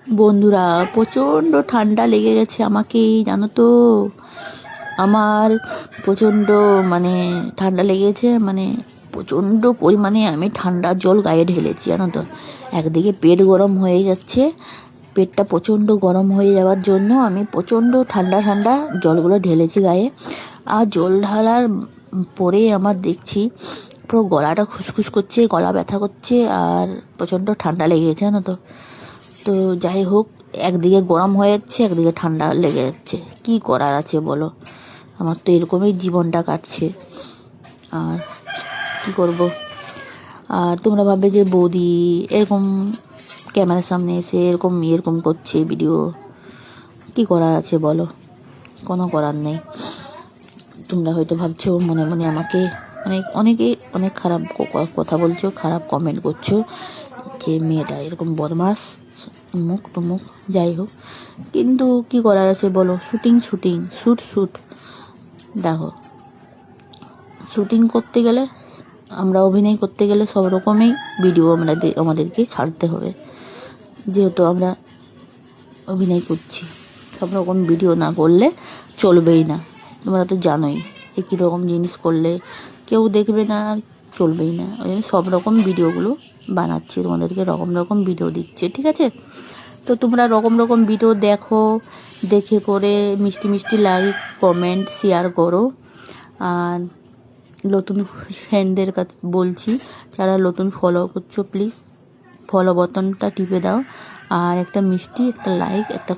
বন্ধুরা, প্রচণ্ড ঠান্ডা লেগে গেছে আমাকে, জানো তো। আমার প্রচণ্ড ঠান্ডা লেগেছে, প্রচণ্ড পরিমাণে আমি ঠান্ডা জল গায়ে ঢেলেছি, জানো তো। একদিকে পেট গরম হয়ে যাচ্ছে, পেটটা প্রচণ্ড গরম হয়ে যাওয়ার জন্য আমি প্রচণ্ড ঠান্ডা ঠান্ডা জলগুলো ঢেলেছি গায়ে। আর জল ঢালার পরে আমার দেখছি পুরো গলাটা খুসখুস করছে, গলা ব্যথা করছে, আর প্রচণ্ড ঠান্ডা লেগে গেছে, জানো তো। তো যাই হোক, একদিকে গরম হয়ে যাচ্ছে, একদিকে ঠান্ডা লেগে যাচ্ছে, কি করার আছে বলো। আমার তো এরকমই জীবনটা কাটছে, আর কি করব। আর তোমরা ভাববে যে বৌদি এরকম ক্যামেরার সামনে এসে এরকম এরকম করছে ভিডিও, কি করার আছে বলো, কোনো করার নেই। তোমরা হয়তো ভাবছো মনে মনে আমাকে অনেকে অনেক খারাপ কথা বলছো, খারাপ কমেন্ট করছো, যে মেয়েটা এরকম বদমাস, মুখ টুমুক, যাই হোক। কিন্তু কি করার আছে বলো, শ্যুট দেখো, শ্যুটিং করতে গেলে, আমরা অভিনয় করতে গেলে সব রকমই ভিডিও আমাদেরকে ছাড়তে হবে, যেহেতু আমরা অভিনয় করছি। সব রকম ভিডিও না করলে চলবেই না, তোমরা তো জানোই যে কীরকম জিনিস করলে কেউ দেখবে না, চলবেই না। ওই জন্য সব রকম ভিডিওগুলো বানাচ্ছি, তোমাদেরকে রকম রকম ভিডিও দিচ্ছে, ঠিক আছে। তো তোমরা রকম রকম ভিডিও দেখো, দেখে করে মিষ্টি মিষ্টি লাইক কমেন্ট শেয়ার করো। আর নতুন ফ্রেন্ডদের কাছে বলছি, যারা নতুন ফলো করছো, প্লিজ ফলো বাটনটা টিপে দাও, আর একটা মিষ্টি একটা লাইক একটা